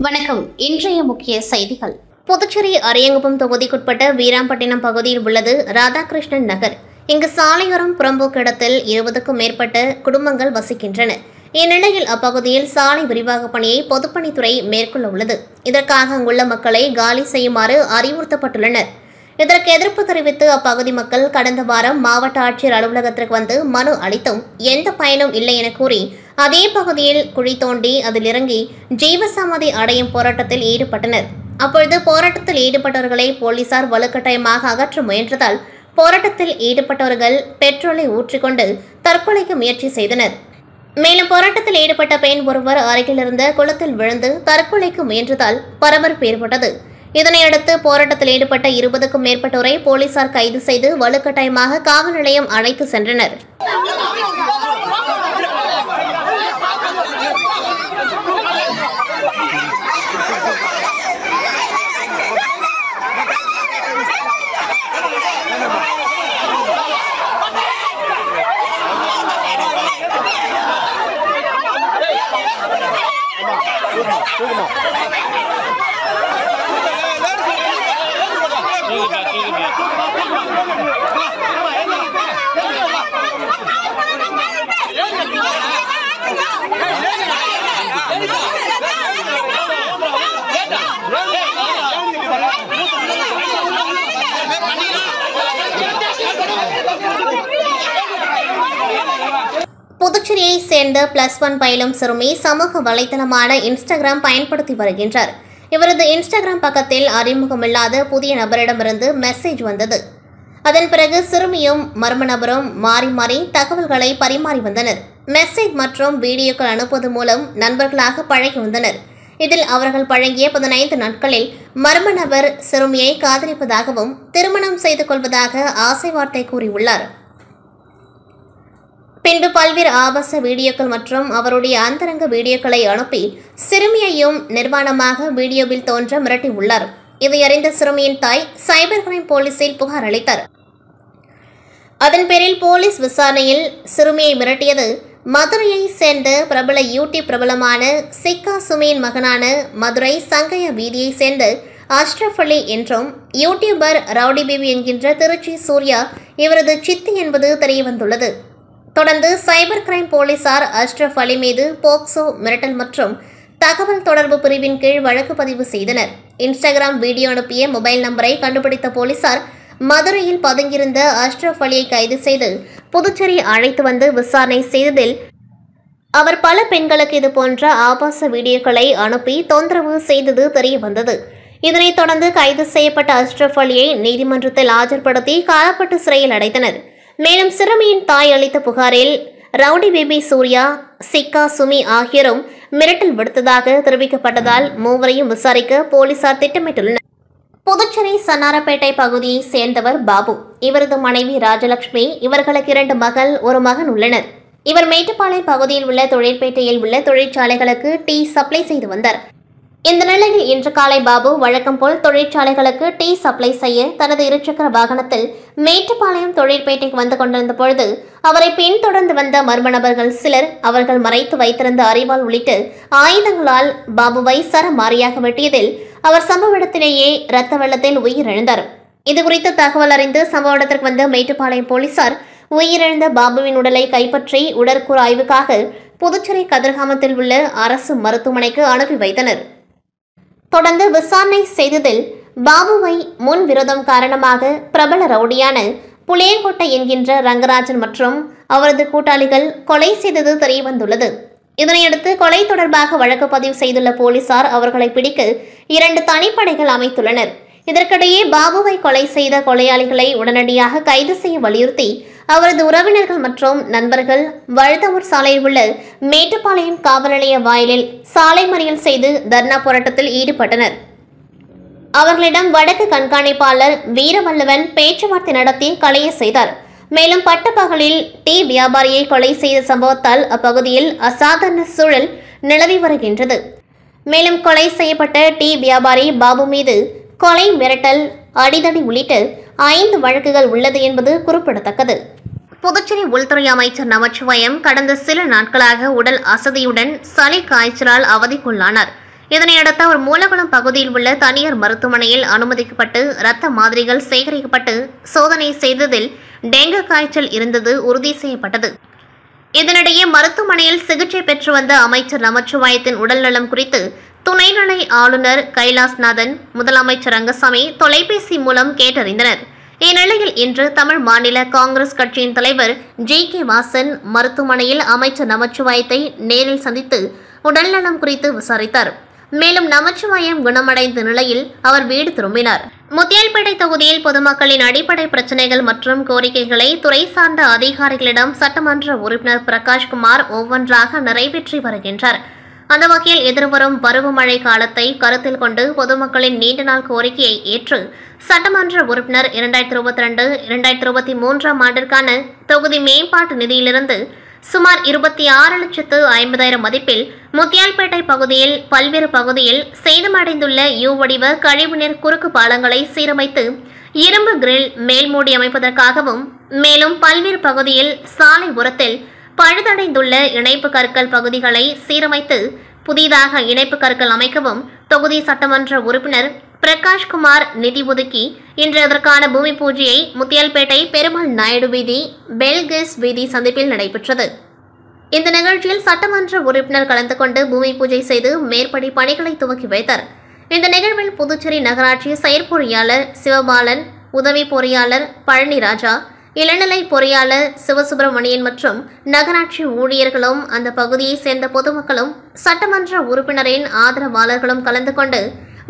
வணக்கம். இன்றைய முக்கிய செய்திகள். புதுச்சேரி அரியங்குப்பம் தொகுதிக்குட்பட்ட வீராம்பட்டினம் பகுதியில் உள்ளது ராதாகிருஷ்ணன் நகர். இங்கு சாலையோரம் புறம்போக்கு இடத்தில் 20க்கும் மேற்பட்ட குடும்பங்கள் வசிக்கின்றன. இந்நிலையில் அப்பகுதியில் சாலை விரிவாக்க பணியை பொதுப்பணித்துறை மேற்கொள்ள உள்ளது. இதற்காக அங்குள்ள மக்களை காலி செய்யுமாறு அறிவுறுத்தப்பட்டுள்ளனர். இதற்கு எதிர்ப்பு தெரிவித்து அப்பகுதி மக்கள் கடந்த வாரம் மாவட்ட ஆட்சியர் அலுவலகத்திற்கு வந்து மனு அளித்தும் எந்த பயனும் இல்லை என கூறி அதே பகுதியில் குழி தோண்டி அதில் இறங்கி ஜீவசமாதி அடையும் போராட்டத்தில் ஈடுபட்டனர். அப்பொழுது போராட்டத்தில் ஈடுபட்டவர்களை போலீசார் வலுக்கட்டாயமாக அகற்ற முயன்றதால் போராட்டத்தில் ஈடுபட்டவர்கள் பெட்ரோலை ஊற்றிக்கொண்டு தற்கொலைக்கு முயற்சி செய்தனர். மேலும் போராட்டத்தில் ஈடுபட்ட பெண் ஒருவர் அருகில் இருந்த குளத்தில் விழுந்து தற்கொலைக்கு முயன்றதால் பரபரப்பு ஏற்பட்டது. இதனையடுத்து போராட்டத்தில் ஈடுபட்ட 20க்கும் மேற்பட்டோரை போலீசார் கைது செய்து வலுக்கட்டாயமாக காவல் நிலையம் அழைத்து சென்றனர். புதுச்சேரியை சேர்ந்த +1 பயிலும் சிறுமி சமூக வலைதளமான இன்ஸ்டாகிராம் பயன்படுத்தி வருகின்றார். இவரது இன்ஸ்டாகிராம் பக்கத்தில் அறிமுகமில்லாத புதிய நபரிடமிருந்து மெசேஜ் வந்தது. அதன் பிறகு சிறுமியும் மர்ம நபரும் மாறி மாறி தகவல்களை பரிமாறி வந்தனர். மெசேஜ் மற்றும் வீடியோக்கள் அனுப்புவது மூலம் நண்பர்களாக பழகி வந்தனர். இதில் அவர்கள் பழகிய 15 நாட்களில் மர்ம நபர் சிறுமியை காதலிப்பதாகவும் திருமணம் செய்து கொள்வதாக ஆசை வார்த்தை கூறியுள்ளார். பின்பு பல்வேறு ஆபாச வீடியோக்கள் மற்றும் அவருடைய அந்தரங்க வீடியோக்களை அனுப்பி சிறுமியையும் நிர்வாணமாக வீடியோவில் தோன்ற மிரட்டியுள்ளார். இதையறிந்த சிறுமியின் தாய் சைபர் கிரைம் போலீசில் புகார் அளித்தார். அதன் பேரில் போலீஸ் விசாரணையில் சிறுமியை மிரட்டியது மதுரையை சேர்ந்த பிரபல யூடியூப் பிரபலமான சிக்கா சுமியின் மகனான மதுரை சங்கையா வீதியை சேர்ந்த அஷ்ரஃப் அலி என்றும் யூடியூபர் ரவுடி பேபி என்கின்ற திருச்சி சூர்யா இவரது சித்தி என்பது தெரியவந்துள்ளது. தொடர்ந்து சைபர் கிரைம் போலீசார் அஷ்ரஃப் அலி மீது போக்சோ மிரட்டல் மற்றும் தகவல் தொடர்பு பிரிவின் கீழ் வழக்கு பதிவு செய்தனர். இன்ஸ்டாகிராம் வீடியோ அனுப்பிய மொபைல் நம்பரை கண்டுபிடித்த போலீசார் மதுரையில் பதுங்கியிருந்த அஷ்ரஃப் அலியை கைது செய்து புதுச்சேரி அழைத்து வந்து விசாரணை செய்ததில் அவர் பல பெண்களுக்கு இதுபோன்ற ஆபாச வீடியோக்களை அனுப்பி தொந்தரவு செய்தது தெரியவந்தது. இதனைத் தொடர்ந்து கைது செய்யப்பட்ட அஷ்ரஃப் அலியை நீதிமன்றத்தில் ஆஜர்படுத்தி காலப்பட்டு சிறையில் அடைத்தனர். மேலும் சிறுமியின் தாய் அளித்த புகாரில் ரவுடி பேபி சூர்யா, சிக்கா சுமி ஆகியோரும் மிரட்டல் விடுத்ததாக தெரிவிக்கப்பட்டதால் மூவரையும் விசாரிக்க போலீசார் திட்டமிட்டுள்ளனர். புதுச்சேரி சன்னாரப்பேட்டை பகுதியை சேர்ந்தவர் பாபு. இவரது மனைவி ராஜலட்சுமி. இவர்களுக்கு 2 மகள், 1 மகன் உள்ளனர். இவர் மேட்டுப்பாளையம் பகுதியில் உள்ள தொழிற்பேட்டையில் உள்ள தொழிற்சாலைகளுக்கு டீ சப்ளை செய்து வந்தார். இந்த நிலையில் இன்று காலை பாபு வழக்கம் போல் தொழிற்சாலைகளுக்கு டீ சப்ளை செய்ய தனது இருசக்கர வாகனத்தில் மேட்டுப்பாளையம் தொழிற்பேட்டைக்கு வந்து கொண்டிருந்த பொழுது அவரை பின்தொடர்ந்து வந்த மர்ம நபர்கள் சிலர் அவர்கள் மறைத்து வைத்திருந்த அரிவாள் உள்ளிட்ட ஆயுதங்களால் பாபுவை சரமாரியாக வெட்டியதில் அவர் சம்பவ இடத்திலேயே இரத்த வெள்ளத்தில் உயிரிழந்தார். இதுகுறித்து தகவல் அறிந்து சம்பவ இடத்திற்கு வந்த மேட்டுப்பாளையம் போலீசார் உயிரிழந்த பாபுவின் உடலை கைப்பற்றி உடற்கூறு ஆய்வுக்காக புதுச்சேரி கதிர்காமத்தில் உள்ள அரசு மருத்துவமனைக்கு அனுப்பி வைத்தனர். தொடர்ந்து விசாரணை செய்ததில் பாபுவை முன் விரோதம் காரணமாக பிரபல ரவுடியான புளியங்கோட்டை என்கின்ற ரங்கராஜன் மற்றும் அவரது கூட்டாளிகள் கொலை செய்தது தெரியவந்துள்ளது. இதனையடுத்து கொலை தொடர்பாக வழக்கு பதிவு செய்துள்ள போலீசார் அவர்களை பிடிக்க 2 தனிப்படைகள் அமைத்துள்ளனர். இதற்கிடையே பாபுவை கொலை செய்த கொலையாளிகளை உடனடியாக கைது செய்ய வலியுறுத்தி அவரது உறவினர்கள் மற்றும் நண்பர்கள் வழுதவூர் சாலையில் உள்ள மேட்டுப்பாளையம் காவல் நிலைய வாயிலில் சாலை மறியல் செய்து தர்ணா போராட்டத்தில் ஈடுபட்டனர். அவர்களிடம் வடக்கு கண்காணிப்பாளர் வீரவல்லவன் பேச்சுவார்த்தை நடத்தி கலைய செய்தார். மேலும் பட்டப்பகலில் டீ வியாபாரியை கொலை செய்த சம்பவத்தால் அப்பகுதியில் அசாதாரண சூழல் நிலவி வருகின்றது. மேலும் கொலை செய்யப்பட்ட டீ வியாபாரி பாபு மீது கொலை, மிரட்டல், அடிதடி உள்ளிட்ட 5 வழக்குகள் உள்ளது என்பது குறிப்பிடத்தக்கது. புதுச்சேரி உள்துறை அமைச்சர் நமச்சிவாயம் கடந்த சில நாட்களாக உடல் அசதியுடன் சளி காய்ச்சலால் அவதிக்குள்ளானார். இதனையடுத்து அவர் மூலகுளம் பகுதியில் உள்ள தனியார் மருத்துவமனையில் அனுமதிக்கப்பட்டு இரத்த மாதிரிகள் சேகரிக்கப்பட்டு சோதனை செய்ததில் டெங்கு காய்ச்சல் இருந்தது உறுதி செய்யப்பட்டது. இதனிடையே மருத்துவமனையில் சிகிச்சை பெற்று வந்த அமைச்சர் நமச்சிவாயத்தின் உடல்நலம் குறித்து துணைநிலை ஆளுநர் கைலாஸ்நாதன், முதலமைச்சர் ரங்கசாமி தொலைபேசி மூலம் கேட்டறிந்தனர். இந்நிலையில் இன்று தமிழ் மாநில காங்கிரஸ் கட்சியின் தலைவர் ஜி.கே. வாசன் மருத்துவமனையில் அமைச்சர் நமச்சிவாயத்தை நேரில் சந்தித்து உடல்நலம் குறித்து விசாரித்தார். மேலும் நமச்சிவாயம் குணமடைந்த நிலையில் அவர் வீடு திரும்பினார். முத்தியால்பேட்டை தொகுதியில் பொதுமக்களின் அடிப்படை பிரச்சினைகள் மற்றும் கோரிக்கைகளை துறை சார்ந்த அதிகாரிகளிடம் சட்டமன்ற உறுப்பினர் பிரகாஷ்குமார் ஒவ்வொன்றாக நிறைவேற்றி வருகின்றார். அந்த வகையில் எதிர்வரும் பருவமழை காலத்தை கருத்தில் கொண்டு பொதுமக்களின் நீண்ட நாள் கோரிக்கையை ஏற்று சட்டமன்ற உறுப்பினர் 2022-2023 ஆண்டிற்கான தொகுதி மேம்பாட்டு நிதியிலிருந்து சுமார் 26,50,000 மதிப்பில் முத்தியால்பேட்டை பகுதியில் பல்வேறு பகுதியில் சேதமடைந்துள்ள யூ வடிவ கழிவுநீர் குறுக்கு பாலங்களை சீரமைத்து இரும்பு கிரில் மேல்மூடி அமைப்பதற்காகவும், மேலும் பல்வேறு பகுதியில் சாலை ஓரத்தில் பழுதடைந்துள்ள இணைப்பு கற்கள் பகுதிகளை சீரமைத்து புதிதாக இணைப்பு கற்கள் அமைக்கவும் தொகுதி சட்டமன்ற உறுப்பினர் பிரகாஷ்குமார் நிதி ஒதுக்கி இன்று அதற்கான பூமி பூஜையை முத்தியால்பேட்டை பெருமாள் நாயுடு வீதி, பெல்கேஸ் வீதி சந்திப்பில் நடைபெற்றது. இந்த நிகழ்ச்சியில் சட்டமன்ற உறுப்பினர் கலந்து கொண்டு பூமி பூஜை செய்து மேற்படி பணிகளை துவக்கி வைத்தார். இந்த நிகழ்வில் புதுச்சேரி நகராட்சி செயற்பொறியாளர் சிவபாலன், உதவி பொறியாளர் பழனிராஜா, இளநிலை பொறியாளர் சிவசுப்பிரமணியன் மற்றும் நகராட்சி ஊழியர்களும் அந்த பகுதியை சேர்ந்த பொதுமக்களும் சட்டமன்ற உறுப்பினரின் ஆதரவாளர்களும் கலந்து கொண்டு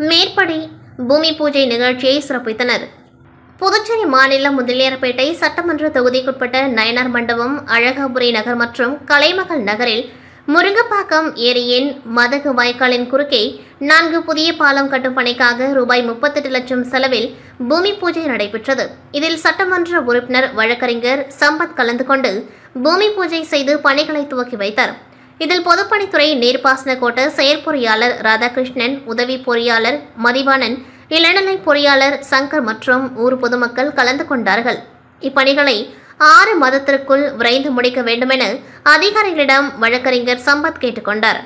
மேற்படி பூமி பூஜை நிகழ்ச்சியை சிறப்பித்தனர். புதுச்சேரி மாநிலம் முதலியார்பேட்டை சட்டமன்ற தொகுதிக்குட்பட்ட நயனார் மண்டபம், அழகாபுரி நகர் மற்றும் கலைமகள் நகரில் முருங்கப்பாக்கம் ஏரியின் மதகு வாய்க்காலின் குறுக்கே 4 புதிய பாலம் கட்டும் பணிக்காக ரூபாய் 38 லட்சம் செலவில் பூமி பூஜை நடைபெற்றது. இதில் சட்டமன்ற உறுப்பினர் வழக்கறிஞர் சம்பத் கலந்து கொண்டு பூமி பூஜை செய்து பணிகளை துவக்கி வைத்தார். இதில் பொதுப்பணித்துறை நீர்ப்பாசன கோட்ட செயற்பொறியாளர் ராதாகிருஷ்ணன், உதவி பொறியாளர் மதிவாணன், இளநிலை பொறியாளர் சங்கர் மற்றும் ஊர் பொதுமக்கள் கலந்து கொண்டார்கள். இப்பணிகளை 6 மாதத்திற்குள் விரைந்து முடிக்க வேண்டுமென அதிகாரிகளிடம் வழக்கறிஞர் சம்பத் கேட்டுக்கொண்டார்.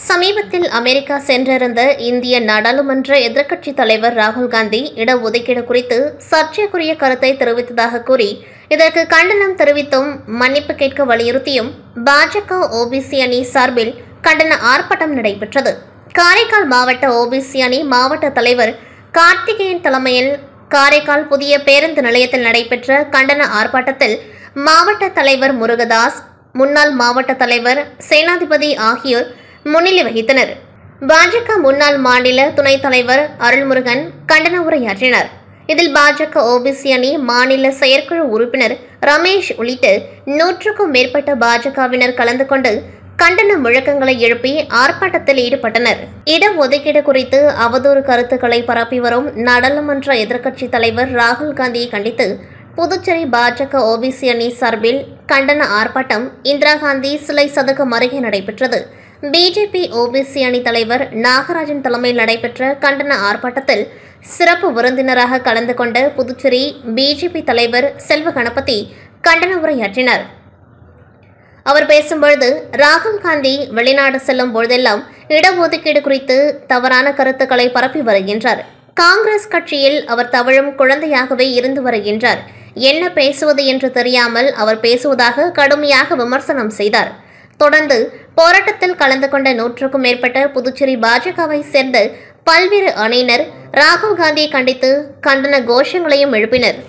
சமீபத்தில் அமெரிக்கா சென்றிருந்த இந்திய நாடாளுமன்ற எதிர்க்கட்சித் தலைவர் ராகுல் காந்தி இடஒதுக்கீடு குறித்து சர்ச்சைக்குரிய கருத்தை தெரிவித்ததாக கூறி இதற்கு கண்டனம் தெரிவித்தும் மன்னிப்பு கேட்க வலியுறுத்தியும் பாஜக ஓபிசி அணி சார்பில் கண்டன ஆர்ப்பாட்டம் நடைபெற்றது. காரைக்கால் மாவட்ட ஓபிசி அணி மாவட்ட தலைவர் கார்த்திகேயன் தலைமையில் காரைக்கால் புதிய பேருந்து நிலையத்தில் நடைபெற்ற கண்டன ஆர்ப்பாட்டத்தில் மாவட்ட தலைவர் முருகதாஸ், முன்னாள் மாவட்ட தலைவர் சேனாதிபதி ஆகியோர் முன்னிலை வகித்தனர். பாஜக முன்னாள் மாநில துணைத் தலைவர் அருள்முருகன் கண்டன உரையாற்றினார். இதில் பாஜக ஓபிசி அணி மாநில செயற்குழு உறுப்பினர் ரமேஷ் உள்ளிட்ட 100க்கும் மேற்பட்ட பாஜகவினர் கலந்து கொண்டு கண்டன முழக்கங்களை எழுப்பி ஆர்ப்பாட்டத்தில் ஈடுபட்டனர். இடஒதுக்கீடு குறித்து அவதூறு கருத்துக்களை பரப்பி வரும் நாடாளுமன்ற எதிர்க்கட்சித் தலைவர் ராகுல் காந்தியை கண்டித்து புதுச்சேரி பாஜக ஓபிசி அணி சார்பில் கண்டன ஆர்ப்பாட்டம் இந்திரா காந்தி சிலை சதுக்கம் அருகே நடைபெற்றது. பிஜேபி ஓபிசி அணி தலைவர் நாகராஜன் தலைமையில் நடைபெற்ற கண்டன ஆர்ப்பாட்டத்தில் சிறப்பு விருந்தினராக கலந்து கொண்ட புதுச்சேரி பிஜேபி தலைவர் செல்வ கணபதி கண்டன உரையாற்றினார். அவர் பேசும்பொழுது ராகுல் காந்தி வெளிநாடு செல்லும் பொழுதெல்லாம் இடஒதுக்கீடு குறித்து தவறான கருத்துக்களை பரப்பி வருகின்றார். காங்கிரஸ் கட்சியில் அவர் தவழும் குழந்தையாகவே இருந்து வருகின்றார். என்ன பேசுவது என்று தெரியாமல் அவர் பேசுவதாக கடுமையாக விமர்சனம் செய்தார். தொடர்ந்து போராட்டத்தில் கலந்து கொண்ட 100க்கும் மேற்பட்ட புதுச்சேரி பாஜகவை சேர்ந்த பல்வேறு அணியினர் ராகுல் காந்தியை கண்டித்து கண்டன கோஷங்களையும் எழுப்பினர்.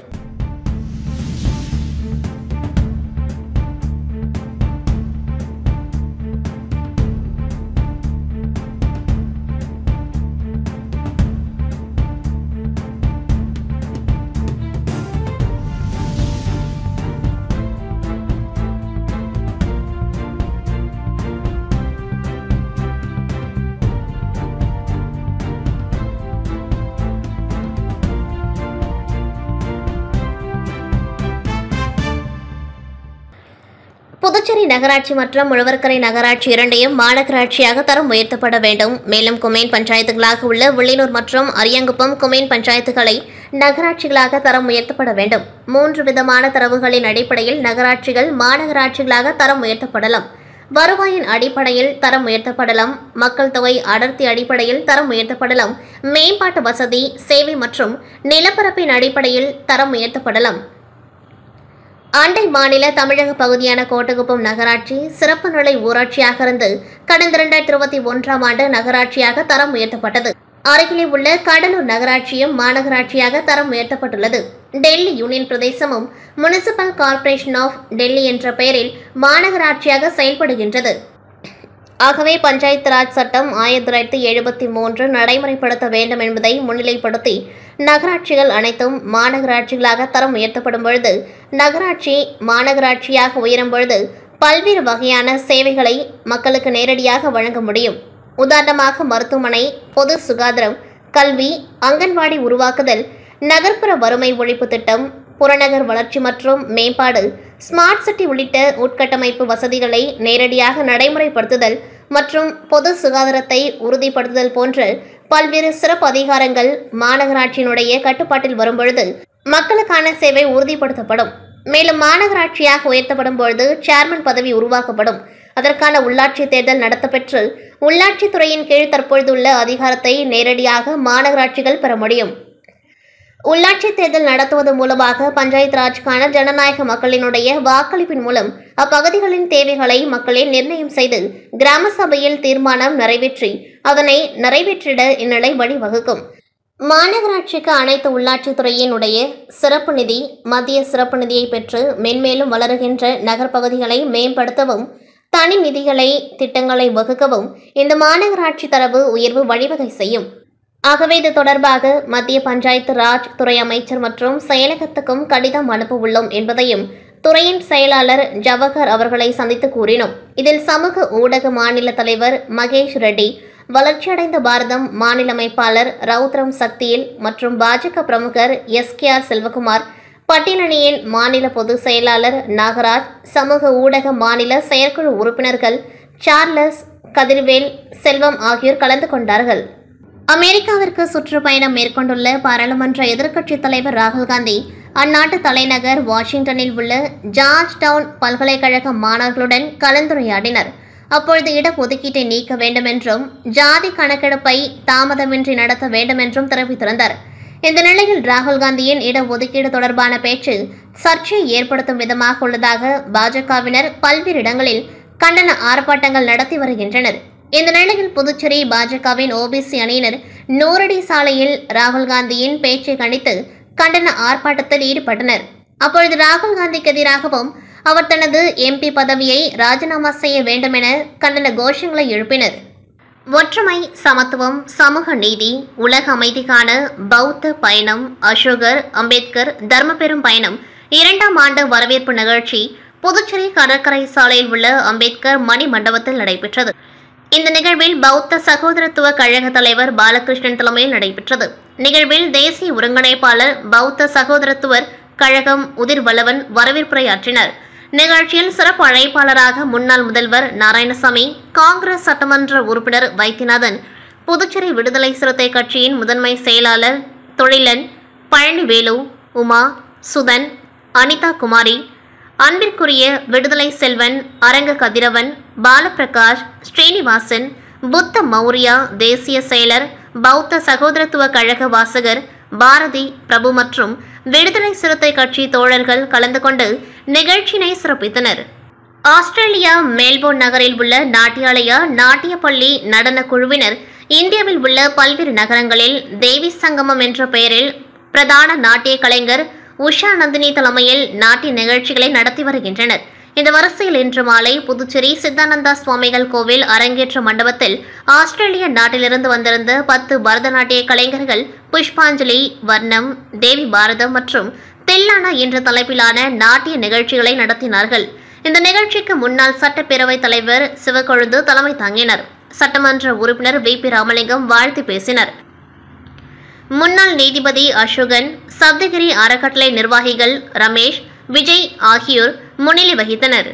புதுச்சேரி நகராட்சி மற்றும் உழவர்கரை நகராட்சி இரண்டையும் மாநகராட்சியாக தரம் உயர்த்தப்பட வேண்டும். மேலும் கொம்யூன் பஞ்சாயத்துகளாக உள்ள வில்லியனூர் மற்றும் அரியாங்குப்பம் கொம்யூன் பஞ்சாயத்துகளை நகராட்சிகளாக தரம் உயர்த்தப்பட வேண்டும். 3 விதமான தரவுகளின் அடிப்படையில் நகராட்சிகள் மாநகராட்சிகளாக தரம் உயர்த்தப்படலாம். வருவாயின் அடிப்படையில் தரம் உயர்த்தப்படலாம். மக்கள் தொகை அடர்த்தி அடிப்படையில் தரம் உயர்த்தப்படலாம். மேம்பாட்டு வசதி, சேவை மற்றும் நிலப்பரப்பின் அடிப்படையில் தரம் உயர்த்தப்படலாம். அண்டை மாநில தமிழக பகுதியான கோட்டகுப்பம் நகராட்சி சிறப்பு நிலை ஊராட்சியாக இருந்து கடந்த 2021ஆம் ஆண்டு நகராட்சியாக தரம் உயர்த்தப்பட்டது. அருகிலே உள்ள கடலூர் நகராட்சியும் மாநகராட்சியாக தரம் உயர்த்தப்பட்டுள்ளது. டெல்லி யூனியன் பிரதேசமும் முனிசிபல் கார்ப்பரேஷன் ஆஃப் டெல்லி என்ற பெயரில் மாநகராட்சியாக செயல்படுகின்றது. ஆகவே பஞ்சாயத்து ராஜ் சட்டம் 1973 நடைமுறைப்படுத்த வேண்டும் என்பதை முன்னிலைப்படுத்தி நகராட்சிகள் அனைத்தும் மாநகராட்சிகளாக தரம் உயர்த்தப்படும் பொழுது, நகராட்சி மாநகராட்சியாக உயரும் பொழுது பல்வேறு வகையான சேவைகளை மக்களுக்கு நேரடியாக வழங்க முடியும். உதாரணமாக மருத்துவமனை, பொது சுகாதாரம், கல்வி, அங்கன்வாடி உருவாக்குதல், நகர்ப்புற வறுமை ஒழிப்பு திட்டம், புறநகர் வளர்ச்சி மற்றும் மேம்பாடு, ஸ்மார்ட் சிட்டி உள்ளிட்ட உட்கட்டமைப்பு வசதிகளை நேரடியாக நடைமுறைப்படுத்துதல் மற்றும் பொது சுகாதாரத்தை உறுதிப்படுத்துதல் போன்ற பல்வேறு சிறப்பு அதிகாரங்கள் மாநகராட்சியினுடைய கட்டுப்பாட்டில் வரும்பொழுது மக்களுக்கான சேவை உறுதிப்படுத்தப்படும். மேலும் மாநகராட்சியாக உயர்த்தப்படும் பொழுது சேர்மன் பதவி உருவாக்கப்படும். அதற்கான உள்ளாட்சி தேர்தல் நடத்தப்பெற்று உள்ளாட்சித்துறையின் கீழ் தற்பொழுதுள்ள அதிகாரத்தை நேரடியாக மாநகராட்சிகள் பெற முடியும். உள்ளாட்சி தேர்தல் நடத்துவது மூலமாக பஞ்சாயத்து ராஜ்கான ஜனநாயக மக்களினுடைய வாக்களிப்பின் மூலம் அப்பகுதிகளின் தேவைகளை மக்களே நிர்ணயம் செய்து கிராம சபையில் தீர்மானம் நிறைவேற்றி அதனை நிறைவேற்றிட இந்நிலை வழிவகுக்கும். மாநகராட்சிக்கு அனைத்து உள்ளாட்சித்துறையினுடைய சிறப்பு நிதி, மத்திய சிறப்பு நிதியை பெற்று மென்மேலும் வளருகின்ற நகர்ப்பகுதிகளை மேம்படுத்தவும், தனி நிதிகளை திட்டங்களை வகுக்கவும் இந்த மாநகராட்சி தரவு உயர்வு வழிவகை செய்யும். ஆகவே இது தொடர்பாக மத்திய பஞ்சாயத்து ராஜ் துறை அமைச்சர் மற்றும் செயலகத்துக்கும் கடிதம் அனுப்ப உள்ளோம் என்பதையும் துறையின் செயலாளர் ஜவஹர் அவர்களை சந்தித்து கூறினோம். இதில் சமூக ஊடக மாநில தலைவர் மகேஷ் ரெட்டி, வளர்ச்சியடைந்த பாரதம் மாநில அமைப்பாளர் ரவுத்ரம் சக்தியில் மற்றும் பாஜக பிரமுகர் SKR செல்வகுமார், பட்டியலணியின் மாநில பொதுச் செயலாளர் நாகராஜ், சமூக ஊடக மாநில செயற்குழு உறுப்பினர்கள் சார்லஸ், கதிர்வேல், செல்வம் ஆகியோர் கலந்து கொண்டார்கள். அமெரிக்காவிற்கு சுற்றுப்பயணம் மேற்கொண்டுள்ள பாராளுமன்ற எதிர்க்கட்சித் தலைவர் ராகுல் காந்தி அந்நாட்டு தலைநகர் வாஷிங்டனில் உள்ள ஜார்ஜ் டவுன் பல்கலைக்கழக மாணவர்களுடன் கலந்துரையாடினர். அப்பொழுது இடஒதுக்கீட்டை நீக்க வேண்டும் என்றும் ஜாதி கணக்கெடுப்பை தாமதமின்றி நடத்த வேண்டும் என்றும் தெரிவித்திருந்தார். இந்த நிலையில் ராகுல் காந்தியின் இடஒதுக்கீடு தொடர்பான பேச்சு சர்ச்சையை ஏற்படுத்தும் விதமாக உள்ளதாக பாஜகவினர் பல்வேறு இடங்களில் கண்டன ஆர்ப்பாட்டங்கள் நடத்தி வருகின்றனர். இந்த நிலையில் புதுச்சேரி பாஜகவின் OBC அணியினர் நூறடி சாலையில் ராகுல் காந்தியின் பேச்சை கண்டித்து கண்டன ஆர்ப்பாட்டத்தில் ஈடுபட்டனர். அப்பொழுது ராகுல் காந்திக்கு எதிராகவும் அவர் தனது MP பதவியை ராஜினாமா செய்ய வேண்டும் என கண்டன கோஷங்களை எழுப்பினர். ஒற்றுமை, சமத்துவம், சமூக நீதி, உலக அமைதிக்கான பௌத்த பயணம், அசோகர் அம்பேத்கர் தர்மபெரும் பயணம் 2ஆம் ஆண்டு வரவேற்பு நிகழ்ச்சி புதுச்சேரி கடற்கரை சாலையில் உள்ள அம்பேத்கர் மணி மண்டபத்தில் நடைபெற்றது. இந்த நிகழ்வில் பௌத்த சகோதரத்துவ கழக தலைவர் பாலகிருஷ்ணன் தலைமையில் நடைபெற்றது. நிகழ்வில் தேசிய ஒருங்கிணைப்பாளர் பௌத்த சகோதரத்துவர் கழகம் உதிர் வல்லவன் வரவேற்புரையாற்றினர். நிகழ்ச்சியில் சிறப்பு அழைப்பாளராக முன்னாள் முதல்வர் நாராயணசாமி, காங்கிரஸ் சட்டமன்ற உறுப்பினர் வைத்தியநாதன், புதுச்சேரி விடுதலை சிறுத்தை கட்சியின் முதன்மை செயலாளர் தொழிலன், பழனிவேலு, உமா, சுதன், அனிதா குமாரி, அன்பிற்குரிய விடுதலை செல்வன், அரங்க கதிரவன், பாலபிரகாஷ், ஸ்ரீனிவாசன், புத்த மௌரியா தேசிய செயலர், பௌத்த சகோதரத்துவ கழக வாசகர் பாரதி பிரபு மற்றும் விடுதலை சிறுத்தை கட்சி தோழர்கள் கலந்து கொண்டு நிகழ்ச்சியினை சிறப்பித்தனர். ஆஸ்திரேலியா மெல்போர்ன் நகரில் உள்ள நாட்டியாலயா நாட்டிய பள்ளி நடன குழுவினர் இந்தியாவில் உள்ள பல்வேறு நகரங்களில் தேவி சங்கமம் என்ற பெயரில் பிரதான நாட்டிய கலைஞர் உஷா நந்தினி தலைமையில் நாட்டிய நிகழ்ச்சிகளை நடத்தி வருகின்றனர். இந்த வரிசையில் இன்று மாலை புதுச்சேரி சித்தானந்தா சுவாமிகள் கோவில் அரங்கேற்ற மண்டபத்தில் ஆஸ்திரேலிய நாட்டிலிருந்து வந்திருந்த 10 பரதநாட்டிய கலைஞர்கள் புஷ்பாஞ்சலி, வர்ணம், தேவி பாரதம் மற்றும் தில்லானா என்ற தலைப்பிலான நாட்டிய நிகழ்ச்சிகளை நடத்தினார்கள். இந்த நிகழ்ச்சிக்கு முன்னாள் சட்டப்பேரவைத் தலைவர் சிவக்கொழுந்து தலைமை தாங்கினர். சட்டமன்ற உறுப்பினர் VP ராமலிங்கம் வாழ்த்து பேசினர். முன்னாள் நீதிபதி அசோகன், சப்தகிரி அறக்கட்டளை நிர்வாகிகள் ரமேஷ், விஜய் ஆகியோர் முன்னிலை வகித்தனர்.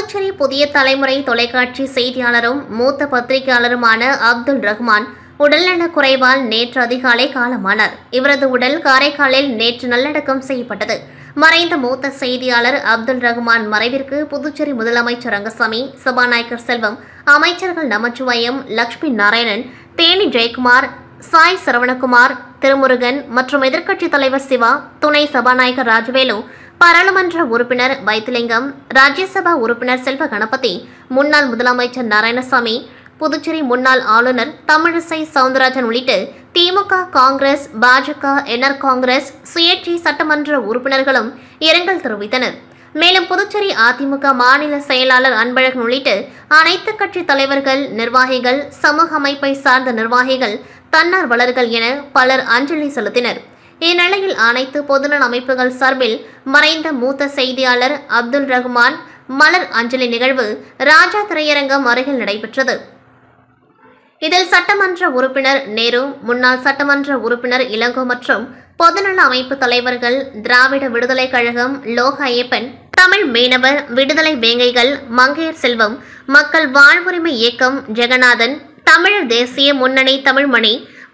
புதுச்சேரி புதிய தலைமுறை தொலைக்காட்சி செய்தியாளரும் மூத்த பத்திரிகையாளருமான அப்துல் ரஹ்மான் உடல்நலக் குறைவால் நேற்று அதிகாலை காலமானார். இவரது உடல் காரைக்காலில் நேற்று நல்லடக்கம் செய்யப்பட்டது. மறைந்த மூத்த செய்தியாளர் அப்துல் ரஹ்மான் மறைவிற்கு புதுச்சேரி முதலமைச்சர் ரங்கசாமி, சபாநாயகர் செல்வம், அமைச்சர்கள் நமச்சிவாயம், லட்சுமி நாராயணன், தேனி ஜெயக்குமார், சாய் சரவணகுமார், திருமுருகன் மற்றும் எதிர்க்கட்சித் தலைவர் சிவா, துணை சபாநாயகர் ராஜவேலு, பாராளுமன்ற உறுப்பினர் வைத்திலிங்கம், ராஜ்யசபா உறுப்பினர் செல்வ கணபதி, முன்னாள் முதலமைச்சர் நாராயணசாமி, புதுச்சேரி முன்னாள் ஆளுநர் தமிழிசை சவுந்தரராஜன் உள்ளிட்ட திமுக, காங்கிரஸ், பாஜக, என்ஆர் காங்கிரஸ், சுயேட்சை சட்டமன்ற உறுப்பினர்களும் இரங்கல் தெரிவித்தனர். மேலும் புதுச்சேரி அதிமுக மாநில செயலாளர் அன்பழகன் உள்ளிட்ட அனைத்து கட்சி தலைவர்கள், நிர்வாகிகள், சமூக அமைப்பை சார்ந்த நிர்வாகிகள், தன்னார்வலர்கள் என பலர் அஞ்சலி செலுத்தினர். இந்நிலையில் அனைத்து பொதுநல அமைப்புகள் சார்பில் மறைந்த மூத்த செய்தியாளர் அப்துல் ரஹ்மான் மலர் அஞ்சலி நிகழ்வு ராஜா திரையரங்கம் அருகில் நடைபெற்றது. இதில் சட்டமன்ற உறுப்பினர் நேரு, முன்னாள் சட்டமன்ற உறுப்பினர் இளங்கோ மற்றும் பொதுநல அமைப்பு தலைவர்கள், திராவிட விடுதலை கழகம், லோக ஐயப்பன், தமிழ் மீனவர் விடுதலை வேங்கைகள், மங்கையர் செல்வம், மக்கள் வாழ்வுரிமை இயக்கம் ஜெகநாதன், தமிழர் தேசிய முன்னணி தமிழ்மணி,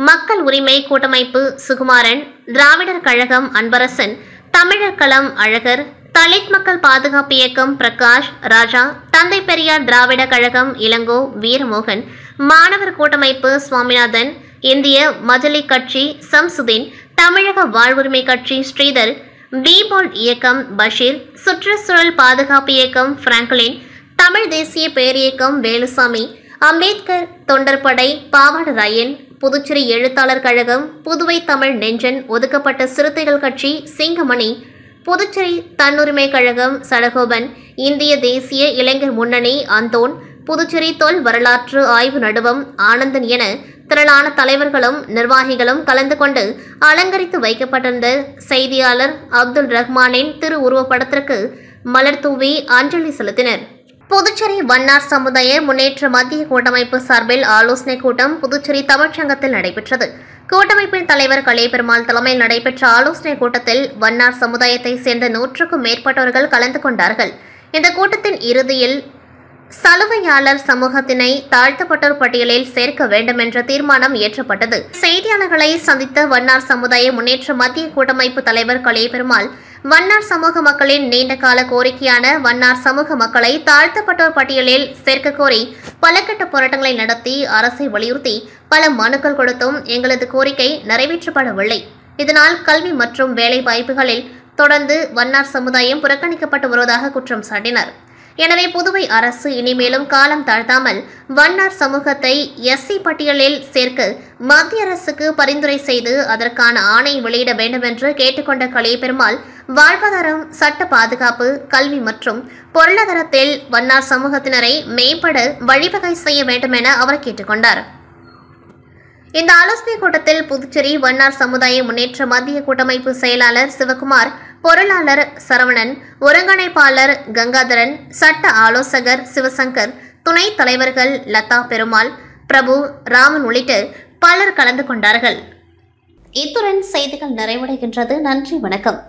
மக்கள் உரிமை கூட்டமைப்பு சுகுமாரன், திராவிடர் கழகம் அன்பரசன், தமிழர் களம் அழகர், தலித் மக்கள் பாதுகாப்பு இயக்கம் பிரகாஷ் ராஜா, தந்தை பெரியார் திராவிட கழகம் இளங்கோ வீரமோகன், மாணவர் கூட்டமைப்பு சுவாமிநாதன், இந்திய மஜலி கட்சி சம்சுதீன், தமிழக வாழ்வுரிமை கட்சி ஸ்ரீதர், பீபால் இயக்கம் பஷீர், சுற்றுச்சூழல் பாதுகாப்பு இயக்கம் பிராங்கலின், தமிழ் தேசிய பேரியக்கம் வேலுசாமி, அம்பேத்கர் தொண்டர்படை பாவாடராயன், புதுச்சேரி எழுத்தாளர் கழகம், புதுவை தமிழ் நெஞ்சன், ஒதுக்கப்பட்ட சிறுத்தைகள் கட்சி சிங்கமணி, புதுச்சேரி தன்னுரிமை கழகம் சடகோபன், இந்திய தேசிய இளைஞர் முன்னணி அந்தோன், புதுச்சேரி தொல் வரலாற்று ஆய்வு நடுவம் ஆனந்தன் என திரளான தலைவர்களும் நிர்வாகிகளும் கலந்து கொண்டு அலங்கரித்து வைக்கப்பட்டிருந்த செய்தியாளர் அப்துல் ரஹ்மானின் திரு உருவப்படத்திற்கு மலர் தூவி அஞ்சலி செலுத்தினர். புதுச்சேரி வண்ணார் சமுதாய முன்னேற்ற மத்திய கூட்டமைப்பு சார்பில் ஆலோசனைக் கூட்டம் புதுச்சேரி தமிழ்ச்சங்கத்தில் நடைபெற்றது. கூட்டமைப்பின் தலைவர் கலைபெருமாள் தலைமையில் நடைபெற்ற ஆலோசனைக் கூட்டத்தில் வண்ணார் சமுதாயத்தை சேர்ந்த 100க்கும் மேற்பட்டவர்கள் கலந்து கொண்டார்கள். இந்த கூட்டத்தின் இறுதியில் சலுகையாளர் சமூகத்தினை தாழ்த்தப்பட்டோர் பட்டியலில் சேர்க்க வேண்டும் என்ற தீர்மானம் இயற்றப்பட்டது. செய்தியாளர்களை சந்தித்த வண்ணார் சமுதாய முன்னேற்ற மத்திய கூட்டமைப்பு தலைவர் கலைபெருமாள், வண்ணார் சமூக மக்களின் நீண்டகால கோரிக்கையான வண்ணார் சமூக மக்களை தாழ்த்தப்பட்டோர் பட்டியலில் சேர்க்க கோரி பல கட்ட போராட்டங்களை நடத்தி அரசை வலியுறுத்தி பல மனுக்கள் கொடுத்தும் எங்களது கோரிக்கை நிறைவேற்றப்படவில்லை. இதனால் கல்வி மற்றும் வேலை வாய்ப்புகளில் தொடர்ந்து வண்ணார் சமுதாயம் புறக்கணிக்கப்பட்டு வருவதாக குற்றம் சாட்டினார். எனவே புதுவை அரசு இனிமேலும் காலம் தாழ்த்தாமல் வண்ணார் சமூகத்தை எஸ்சி பட்டியலில் சேர்க்க மத்திய அரசுக்கு பரிந்துரை செய்து அதற்கான ஆணை வெளியிட வேண்டும் என்று கேட்டுக்கொண்ட கலைபெருமாள், வாழ்வாதாரம், சட்ட பாதுகாப்பு, கல்வி மற்றும் பொருளாதாரத்தில் வண்ணார் சமூகத்தினரை மேம்பட வழிவகை செய்ய வேண்டும் என அவர் கேட்டுக்கொண்டார். இந்த ஆலோசனைக் கூட்டத்தில் புதுச்சேரி வண்ணார் சமுதாய முன்னேற்ற மத்திய கூட்டமைப்பு செயலாளர் சிவகுமார், பொருளாளர் சரவணன், ஒருங்கிணைப்பாளர் கங்காதரன், சட்ட ஆலோசகர் சிவசங்கர், துணைத் தலைவர்கள் லதா பெருமாள், பிரபு, ராமன் உள்ளிட்ட பலர் கலந்து கொண்டார்கள். இத்துடன் செய்திகள் நிறைவடைகின்றது. நன்றி, வணக்கம்.